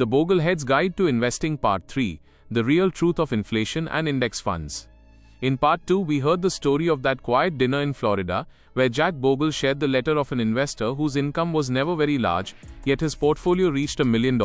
The Bogleheads Guide to Investing Part 3, The Real Truth of Inflation and Index Funds. In Part 2, we heard the story of that quiet dinner in Florida, where Jack Bogle shared the letter of an investor whose income was never very large, yet his portfolio reached $1 million.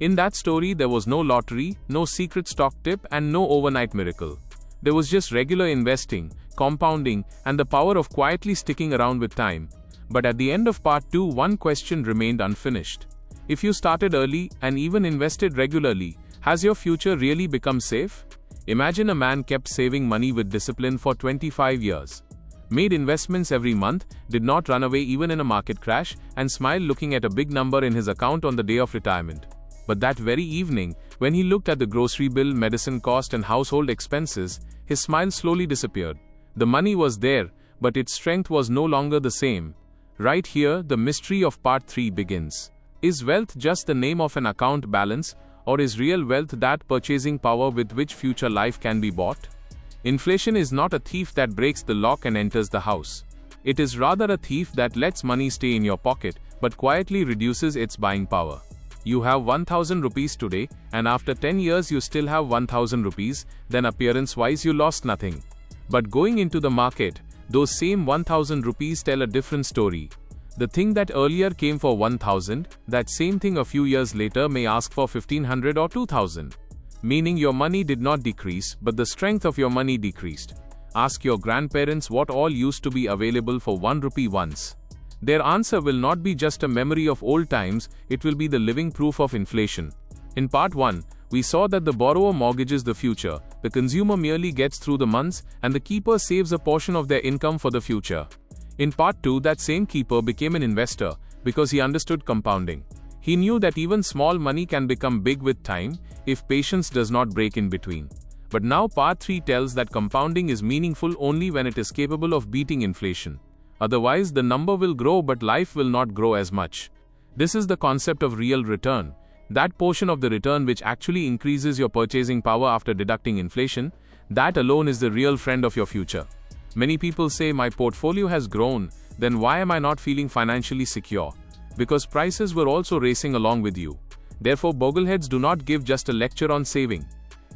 In that story, there was no lottery, no secret stock tip, and no overnight miracle. There was just regular investing, compounding, and the power of quietly sticking around with time. But at the end of Part 2, one question remained unfinished. If you started early and even invested regularly, has your future really become safe? Imagine a man kept saving money with discipline for 25 years. Made investments every month, did not run away even in a market crash, and smiled looking at a big number in his account on the day of retirement. But that very evening, when he looked at the grocery bill, medicine cost, and household expenses, his smile slowly disappeared. The money was there, but its strength was no longer the same. Right here, the mystery of Part 3 begins. Is wealth just the name of an account balance, or is real wealth that purchasing power with which future life can be bought? Inflation is not a thief that breaks the lock and enters the house. It is rather a thief that lets money stay in your pocket, but quietly reduces its buying power. You have 1000 rupees today, and after 10 years you still have 1000 rupees, then appearance-wise you lost nothing. But going into the market, those same 1000 rupees tell a different story. The thing that earlier came for 1000, that same thing a few years later may ask for 1500 or 2000. Meaning your money did not decrease, but the strength of your money decreased. Ask your grandparents what all used to be available for 1 rupee once. Their answer will not be just a memory of old times, it will be the living proof of inflation. In Part 1, we saw that the borrower mortgages the future, the consumer merely gets through the months, and the keeper saves a portion of their income for the future. In Part 2, that same keeper became an investor because he understood compounding. He knew that even small money can become big with time if patience does not break in between. But now Part 3 tells that compounding is meaningful only when it is capable of beating inflation. Otherwise, the number will grow but life will not grow as much. This is the concept of real return. That portion of the return which actually increases your purchasing power after deducting inflation, that alone is the real friend of your future. Many people say, my portfolio has grown, then why am I not feeling financially secure? Because prices were also racing along with you. Therefore, Bogleheads do not give just a lecture on saving.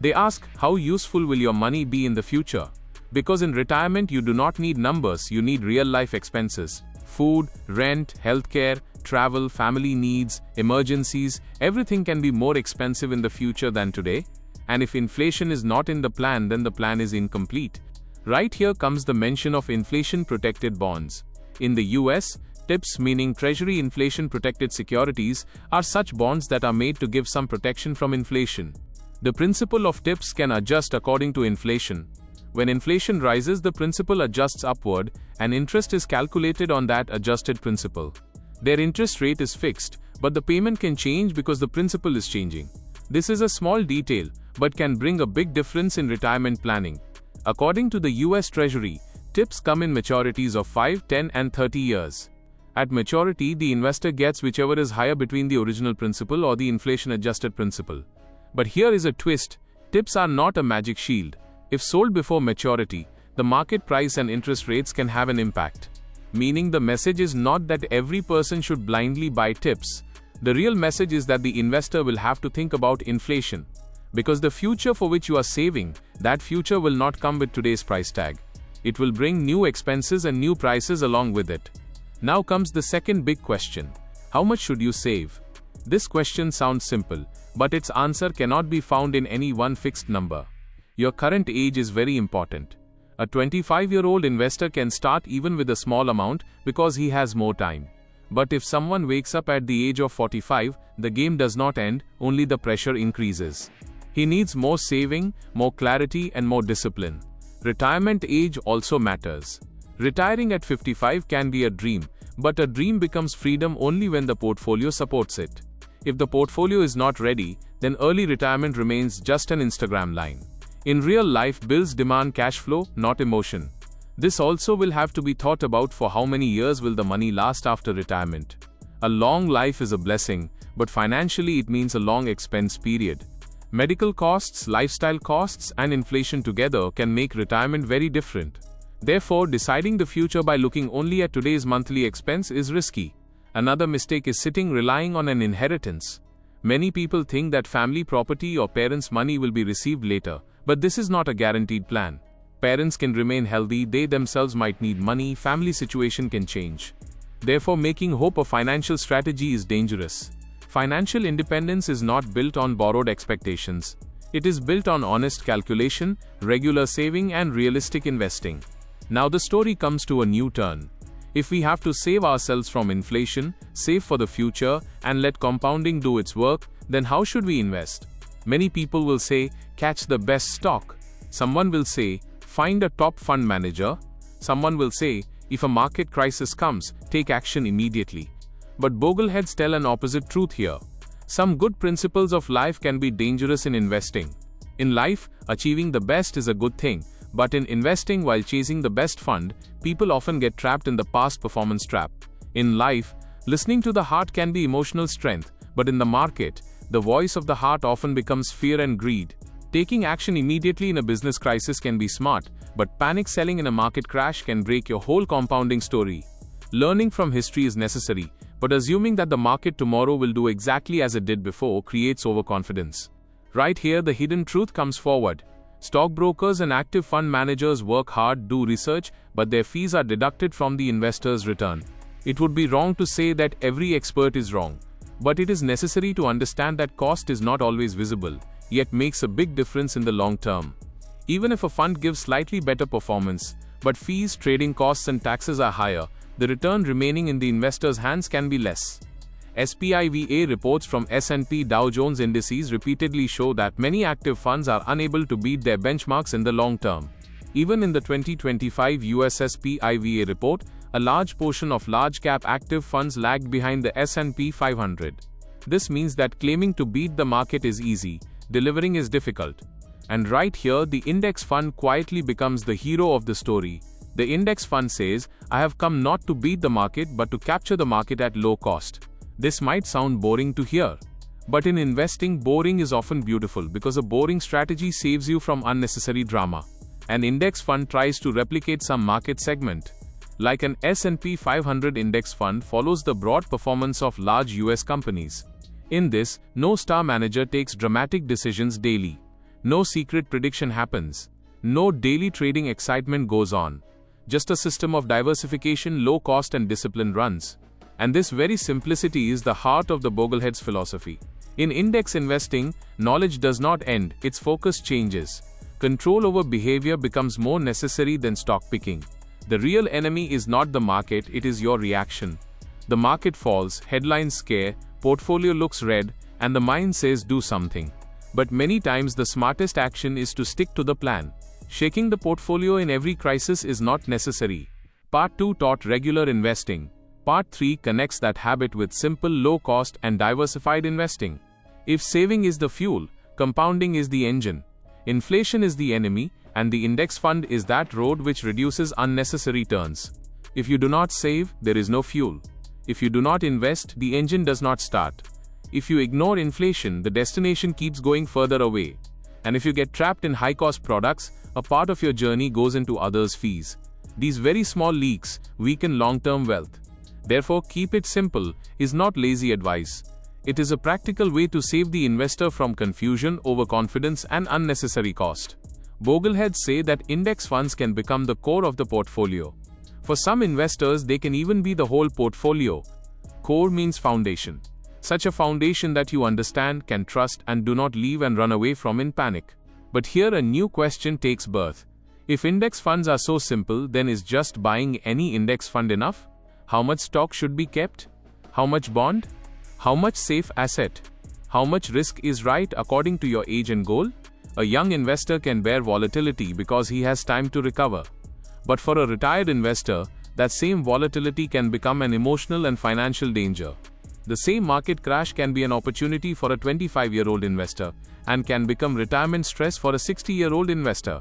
They ask, how useful will your money be in the future? Because in retirement you do not need numbers, you need real-life expenses. Food, rent, healthcare, travel, family needs, emergencies, everything can be more expensive in the future than today. And if inflation is not in the plan, then the plan is incomplete. Right here comes the mention of inflation-protected bonds. In the US, TIPS, meaning Treasury Inflation-Protected Securities, are such bonds that are made to give some protection from inflation. The principal of TIPS can adjust according to inflation. When inflation rises, the principal adjusts upward, and interest is calculated on that adjusted principal. Their interest rate is fixed, but the payment can change because the principal is changing. This is a small detail, but can bring a big difference in retirement planning. According to the US Treasury, TIPS come in maturities of 5, 10, and 30 years. At maturity, the investor gets whichever is higher between the original principal or the inflation-adjusted principal. But here is a twist. TIPS are not a magic shield. If sold before maturity, the market price and interest rates can have an impact. Meaning the message is not that every person should blindly buy TIPS. The real message is that the investor will have to think about inflation. Because the future for which you are saving, that future will not come with today's price tag. It will bring new expenses and new prices along with it. Now comes the second big question. How much should you save? This question sounds simple, but its answer cannot be found in any one fixed number. Your current age is very important. A 25-year-old investor can start even with a small amount because he has more time. But if someone wakes up at the age of 45, the game does not end, only the pressure increases. He needs more saving, more clarity, and more discipline. Retirement age also matters. Retiring at 55 can be a dream, but a dream becomes freedom only when the portfolio supports it. If the portfolio is not ready, then early retirement remains just an Instagram line. In real life, bills demand cash flow, not emotion. This also will have to be thought about for how many years will the money last after retirement. A long life is a blessing, but financially it means a long expense period. Medical costs, lifestyle costs, and inflation together can make retirement very different. Therefore, deciding the future by looking only at today's monthly expense is risky. Another mistake is relying on an inheritance. Many people think that family property or parents' money will be received later, but this is not a guaranteed plan. Parents can remain healthy, they themselves might need money, family situation can change. Therefore, making hope a financial strategy is dangerous. Financial independence is not built on borrowed expectations. It is built on honest calculation, regular saving and realistic investing. Now the story comes to a new turn. If we have to save ourselves from inflation, save for the future, and let compounding do its work, then how should we invest? Many people will say, catch the best stock. Someone will say, find a top fund manager. Someone will say, if a market crisis comes, take action immediately. But Bogleheads tell an opposite truth here. Some good principles of life can be dangerous in investing. In life, achieving the best is a good thing, but in investing while chasing the best fund, people often get trapped in the past performance trap. In life, listening to the heart can be emotional strength, but in the market, the voice of the heart often becomes fear and greed. Taking action immediately in a business crisis can be smart, but panic selling in a market crash can break your whole compounding story. Learning from history is necessary, but assuming that the market tomorrow will do exactly as it did before creates overconfidence. Right here, the hidden truth comes forward. Stockbrokers and active fund managers work hard, do research, but their fees are deducted from the investor's return. It would be wrong to say that every expert is wrong, but it is necessary to understand that cost is not always visible, yet makes a big difference in the long term. Even if a fund gives slightly better performance, but fees, trading costs and taxes are higher, the return remaining in the investor's hands can be less. SPIVA reports from S&P Dow Jones indices repeatedly show that many active funds are unable to beat their benchmarks in the long term. Even in the 2025 US SPIVA report, a large portion of large-cap active funds lagged behind the S&P 500. This means that claiming to beat the market is easy, delivering is difficult. And right here, the index fund quietly becomes the hero of the story. The index fund says, I have come not to beat the market but to capture the market at low cost. This might sound boring to hear, but in investing, boring is often beautiful because a boring strategy saves you from unnecessary drama. An index fund tries to replicate some market segment. Like an S&P 500 index fund follows the broad performance of large US companies. In this, no star manager takes dramatic decisions daily. No secret prediction happens. No daily trading excitement goes on. Just a system of diversification, low cost and discipline runs. And this very simplicity is the heart of the Bogleheads philosophy. In index investing, knowledge does not end, its focus changes. Control over behavior becomes more necessary than stock picking. The real enemy is not the market, it is your reaction. The market falls, headlines scare, portfolio looks red, and the mind says do something. But many times the smartest action is to stick to the plan. Shaking the portfolio in every crisis is not necessary. Part 2 taught regular investing. Part 3 connects that habit with simple, low-cost and diversified investing. If saving is the fuel, compounding is the engine. Inflation is the enemy, and the index fund is that road which reduces unnecessary turns. If you do not save, there is no fuel. If you do not invest, the engine does not start. If you ignore inflation, the destination keeps going further away. And if you get trapped in high-cost products, a part of your journey goes into others' fees. These very small leaks weaken long-term wealth. Therefore, keep it simple is not lazy advice. It is a practical way to save the investor from confusion, overconfidence, and unnecessary cost. Bogleheads say that index funds can become the core of the portfolio. For some investors, they can even be the whole portfolio. Core means foundation. Such a foundation that you understand, can trust, and do not leave and run away from in panic. But here a new question takes birth. If index funds are so simple, then is just buying any index fund enough? How much stock should be kept? How much bond? How much safe asset? How much risk is right according to your age and goal? A young investor can bear volatility because he has time to recover. But for a retired investor, that same volatility can become an emotional and financial danger. The same market crash can be an opportunity for a 25-year-old investor and can become retirement stress for a 60-year-old investor.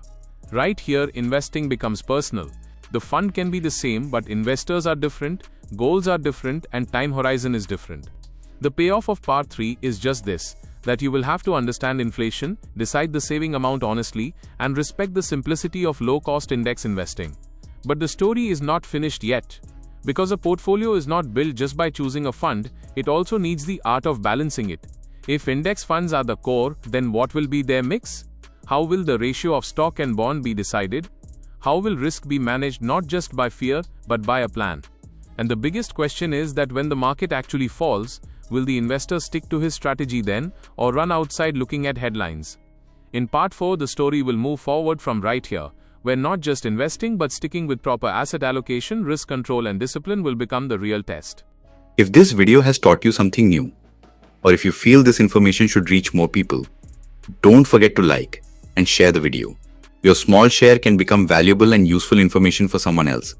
Right here, investing becomes personal. The fund can be the same, but investors are different, goals are different, and time horizon is different. The payoff of Part 3 is just this, that you will have to understand inflation, decide the saving amount honestly, and respect the simplicity of low-cost index investing. But the story is not finished yet. Because a portfolio is not built just by choosing a fund, it also needs the art of balancing it. If index funds are the core, then what will be their mix? How will the ratio of stock and bond be decided? How will risk be managed not just by fear, but by a plan? And the biggest question is that when the market actually falls, will the investor stick to his strategy then, or run outside looking at headlines? In part 4, the story will move forward from right here, where not just investing but sticking with proper asset allocation, risk control and discipline will become the real test. If this video has taught you something new, or if you feel this information should reach more people, don't forget to like and share the video. Your small share can become valuable and useful information for someone else.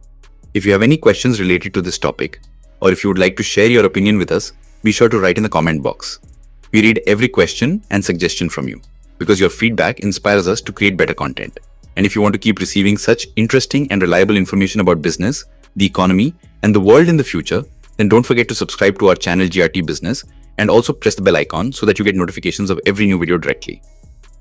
If you have any questions related to this topic, or if you would like to share your opinion with us, be sure to write in the comment box. We read every question and suggestion from you, because your feedback inspires us to create better content. And if you want to keep receiving such interesting and reliable information about business, the economy, and the world in the future, then don't forget to subscribe to our channel GRT Business and also press the bell icon so that you get notifications of every new video directly.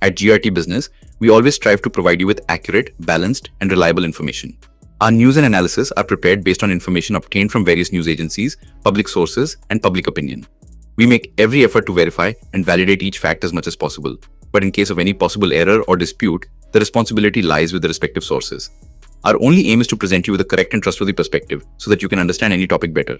At GRT Business, we always strive to provide you with accurate, balanced, and reliable information. Our news and analysis are prepared based on information obtained from various news agencies, public sources, and public opinion. We make every effort to verify and validate each fact as much as possible, but in case of any possible error or dispute, the responsibility lies with the respective sources. Our only aim is to present you with a correct and trustworthy perspective so that you can understand any topic better.